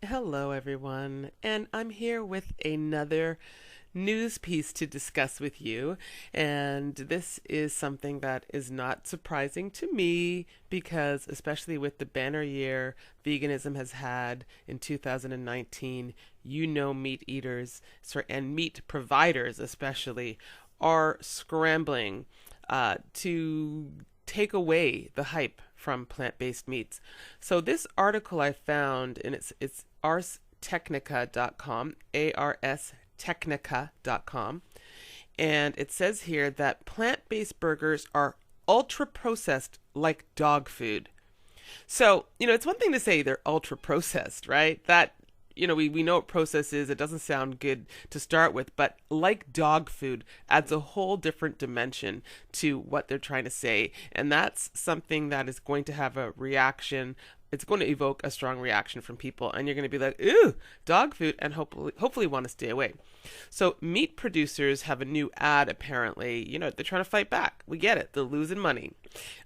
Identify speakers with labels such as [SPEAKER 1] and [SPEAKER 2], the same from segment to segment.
[SPEAKER 1] Hello, everyone, and I'm here with another news piece to discuss with you. And this is something that is not surprising to me because, especially with the banner year veganism has had in 2019, meat eaters and meat providers, especially, are scrambling to take away the hype from plant-based meats. So this article I found, and it's arstechnica.com, arstechnica.com, and it says here that plant-based burgers are ultra processed like dog food. So, it's one thing to say they're ultra processed, right? We know what process is. It doesn't sound good to start with, but like dog food adds a whole different dimension to what they're trying to say. And that's something that is going to have a reaction. It's going to evoke a strong reaction from people, and you're going to be like, "Ooh, dog food," and hopefully want to stay away. So meat producers have a new ad. Apparently, they're trying to fight back. We get it; they're losing money.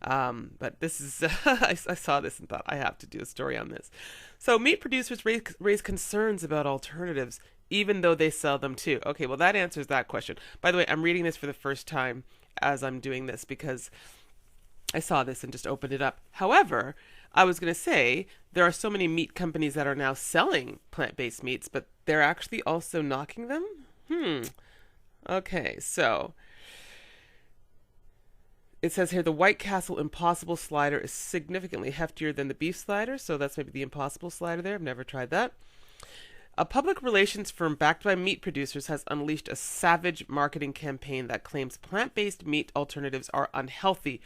[SPEAKER 1] But this is I saw this and thought I have to do a story on this. So meat producers raise concerns about alternatives, even though they sell them too. Okay, well that answers that question. By the way, I'm reading this for the first time as I'm doing this because I saw this and just opened it up. However, I was going to say there are so many meat companies that are now selling plant-based meats, but they're actually also knocking them? Okay, so it says here the White Castle Impossible Slider is significantly heftier than the beef slider, so that's maybe the Impossible Slider there. I've never tried that. A public relations firm backed by meat producers has unleashed a savage marketing campaign that claims plant-based meat alternatives are unhealthy,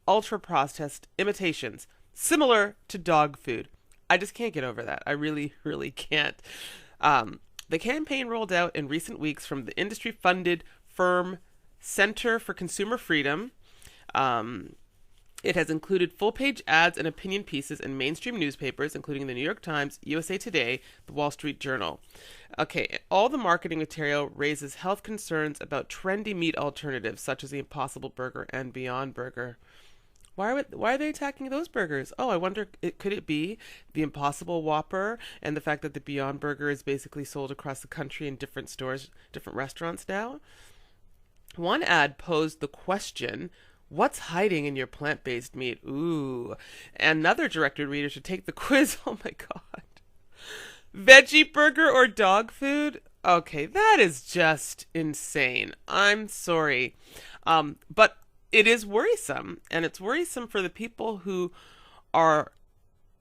[SPEAKER 1] ultra-processed imitations, similar to dog food. I just can't get over that. I really, really can't. The campaign rolled out in recent weeks from the industry-funded firm Center for Consumer Freedom. It has included full-page ads and opinion pieces in mainstream newspapers, including the New York Times, USA Today, the Wall Street Journal. Okay, all the marketing material raises health concerns about trendy meat alternatives, such as the Impossible Burger and Beyond Burger. Why are they attacking those burgers? Oh, I wonder, could it be the Impossible Whopper and the fact that the Beyond Burger is basically sold across the country in different stores, different restaurants now? One ad posed the question, what's hiding in your plant-based meat? Ooh. Another directed reader should take the quiz. Oh my God. Veggie burger or dog food? Okay, that is just insane. I'm sorry. But it is worrisome, and it's worrisome for the people who are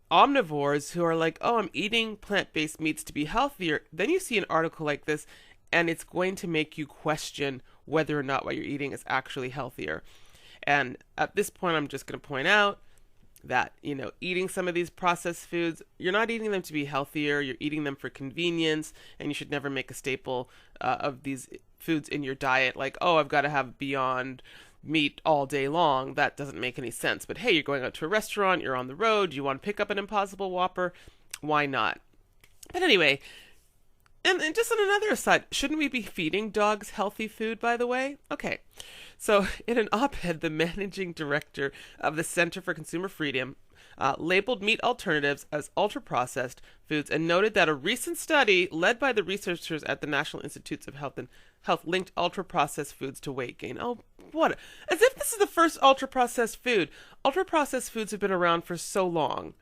[SPEAKER 1] omnivores who are like, oh, I'm eating plant-based meats to be healthier. Then you see an article like this, and it's going to make you question whether or not what you're eating is actually healthier. And at this point, I'm just going to point out that, eating some of these processed foods, you're not eating them to be healthier. You're eating them for convenience, and you should never make a staple of these foods in your diet like, oh, I've got to have Beyond meat all day long. That doesn't make any sense. But hey, you're going out to a restaurant, you're on the road, you want to pick up an Impossible Whopper, why not? But anyway, and just on another aside, shouldn't we be feeding dogs healthy food, by the way? Okay, so in an op-ed, the managing director of the Center for Consumer Freedom labeled meat alternatives as ultra-processed foods and noted that a recent study led by the researchers at the National Institutes of Health linked ultra-processed foods to weight gain. Oh, what? As if this is the first ultra-processed food. Ultra-processed foods have been around for so long,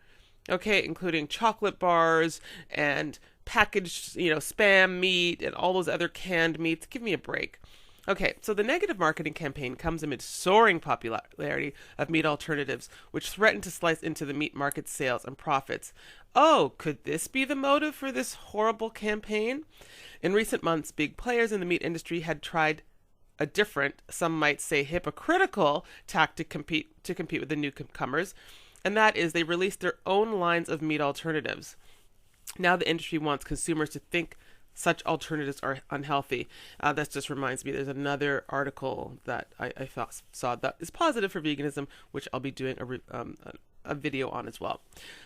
[SPEAKER 1] okay, including chocolate bars and packaged, Spam meat and all those other canned meats. Give me a break. Okay, so the negative marketing campaign comes amid soaring popularity of meat alternatives, which threaten to slice into the meat market's sales and profits. Oh, could this be the motive for this horrible campaign? In recent months, big players in the meat industry had tried a different, some might say hypocritical, tactic to compete with the newcomers, and that is they released their own lines of meat alternatives. Now the industry wants consumers to think such alternatives are unhealthy. That just reminds me, there's another article that I saw that is positive for veganism, which I'll be doing a video on as well.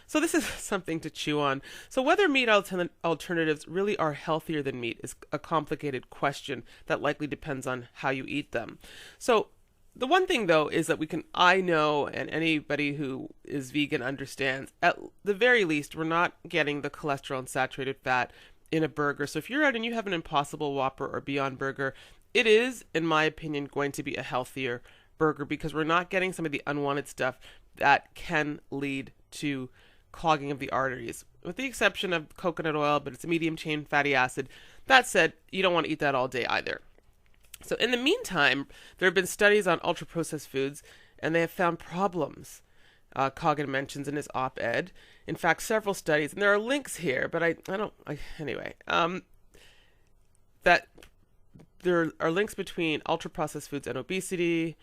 [SPEAKER 1] So this is something to chew on. So whether meat alternatives really are healthier than meat is a complicated question that likely depends on how you eat them. So The one thing though is that I know, and anybody who is vegan understands, at the very least, we're not getting the cholesterol and saturated fat in a burger. So if you're out and you have an Impossible Whopper or Beyond Burger, it is, in my opinion, going to be a healthier burger because we're not getting some of the unwanted stuff that can lead to clogging of the arteries, with the exception of coconut oil, but it's a medium chain fatty acid. That said, you don't want to eat that all day either. So in the meantime, there have been studies on ultra-processed foods, and they have found problems. Coggin mentions in his op-ed. In fact, several studies, and there are links here, but anyway, that there are links between ultra-processed foods and obesity,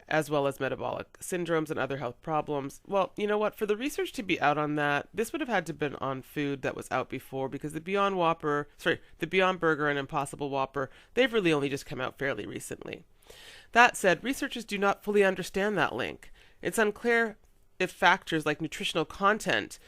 [SPEAKER 1] as well as metabolic syndromes and other health problems. Well, you know what? For the research to be out on that, this would have had to have been on food that was out before, because the Beyond Burger and Impossible Whopper, they've really only just come out fairly recently. That said, researchers do not fully understand that link. It's unclear if factors like nutritional content,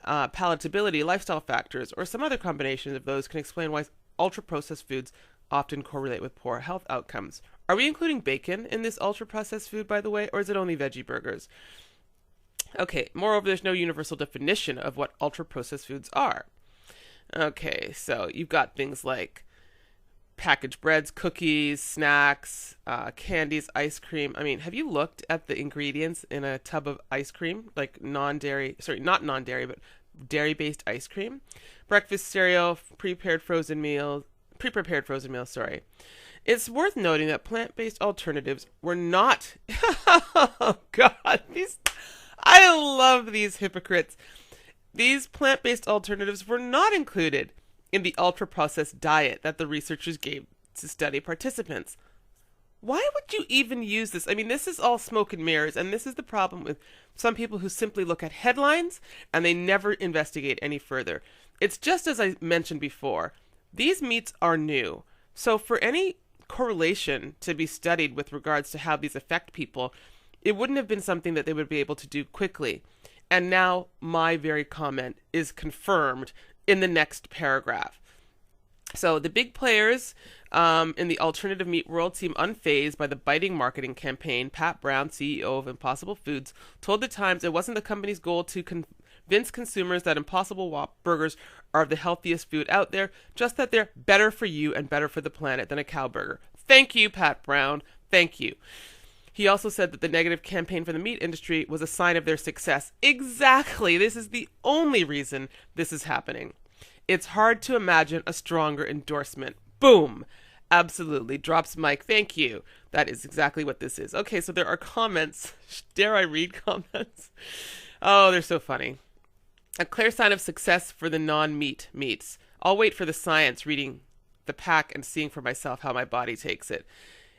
[SPEAKER 1] palatability, lifestyle factors, or some other combination of those can explain why ultra-processed foods often correlate with poor health outcomes. Are we including bacon in this ultra-processed food, by the way, or is it only veggie burgers? Okay, moreover, there's no universal definition of what ultra-processed foods are. Okay, so you've got things like packaged breads, cookies, snacks, candies, ice cream. I mean, have you looked at the ingredients in a tub of ice cream? Like not non-dairy, but dairy-based ice cream? Breakfast cereal, pre-prepared frozen meals, sorry. It's worth noting that plant-based alternatives were not... Oh, God. I love these hypocrites. These plant-based alternatives were not included in the ultra-processed diet that the researchers gave to study participants. Why would you even use this? I mean, this is all smoke and mirrors, and this is the problem with some people who simply look at headlines and they never investigate any further. It's just as I mentioned before. These meats are new. So for any correlation to be studied with regards to how these affect people, it wouldn't have been something that they would be able to do quickly. And now my very comment is confirmed in the next paragraph. So the big players in the alternative meat world seem unfazed by the biting marketing campaign. Pat Brown, CEO of Impossible Foods, told the Times it wasn't the company's goal to convince consumers that Impossible burgers are the healthiest food out there, just that they're better for you and better for the planet than a cow burger. Thank you, Pat Brown. Thank you. He also said that the negative campaign for the meat industry was a sign of their success. Exactly. This is the only reason this is happening. It's hard to imagine a stronger endorsement. Boom. Absolutely. Drops mic. Thank you. That is exactly what this is. Okay, so there are comments. Dare I read comments? Oh, they're so funny. A clear sign of success for the non-meat meats. I'll wait for the science, reading the pack and seeing for myself how my body takes it.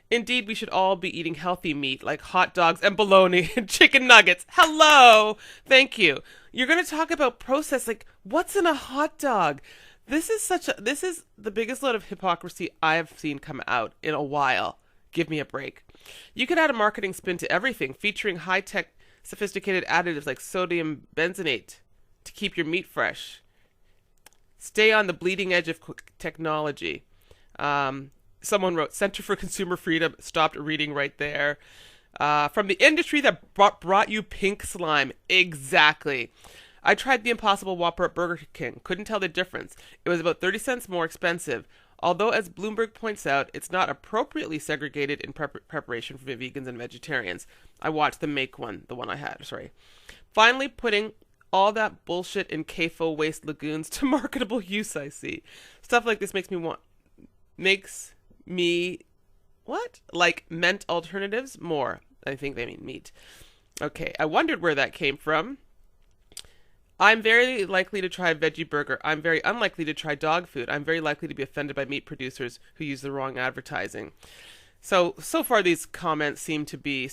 [SPEAKER 1] Indeed, we should all be eating healthy meat like hot dogs and bologna and chicken nuggets. Hello! Thank you. You're going to talk about processed, like, what's in a hot dog? This is the biggest load of hypocrisy I have seen come out in a while. Give me a break. You could add a marketing spin to everything, featuring high-tech, sophisticated additives like sodium benzoate to keep your meat fresh. Stay on the bleeding edge of technology. Someone wrote, Center for Consumer Freedom, stopped reading right there. From the industry that brought you pink slime. Exactly. I tried the Impossible Whopper at Burger King. Couldn't tell the difference. It was about 30 cents more expensive. Although, as Bloomberg points out, it's not appropriately segregated in preparation for vegans and vegetarians. I watched them make one, the one I had, sorry. Finally, putting all that bullshit in CAFO waste lagoons to marketable use, I see. Stuff like this makes me like meant alternatives more. I think they mean meat. Okay, I wondered where that came from. I'm very likely to try a veggie burger. I'm very unlikely to try dog food. I'm very likely to be offended by meat producers who use the wrong advertising. So far these comments seem to be,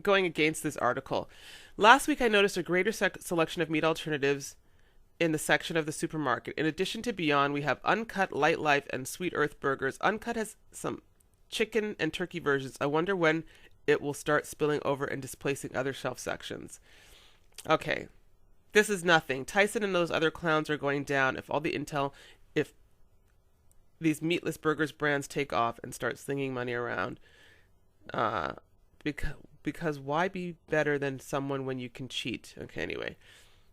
[SPEAKER 1] going against this article. Last week I noticed a greater selection of meat alternatives in the section of the supermarket. In addition to Beyond, we have Uncut, Light Life, and Sweet Earth burgers. Uncut has some chicken and turkey versions. I wonder when it will start spilling over and displacing other shelf sections. Okay, this is nothing. Tyson and those other clowns are going down if these meatless burgers brands take off and start slinging money around. Uh, because why be better than someone when you can cheat? Okay, anyway.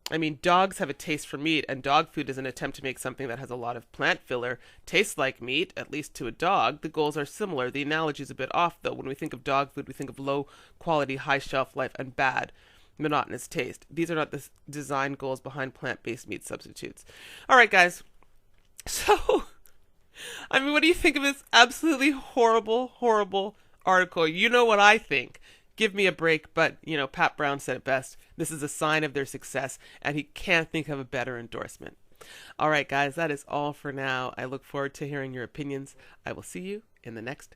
[SPEAKER 1] I mean, dogs have a taste for meat, and dog food is an attempt to make something that has a lot of plant filler taste like meat, at least to a dog. The goals are similar. The analogy is a bit off, though. When we think of dog food, we think of low quality, high shelf life, and bad, monotonous taste. These are not the design goals behind plant based meat substitutes. All right, guys. So, I mean, what do you think of this absolutely horrible, horrible article? You know what I think. Give me a break, but, Pat Brown said it best. This is a sign of their success, and he can't think of a better endorsement. All right, guys, that is all for now. I look forward to hearing your opinions. I will see you in the next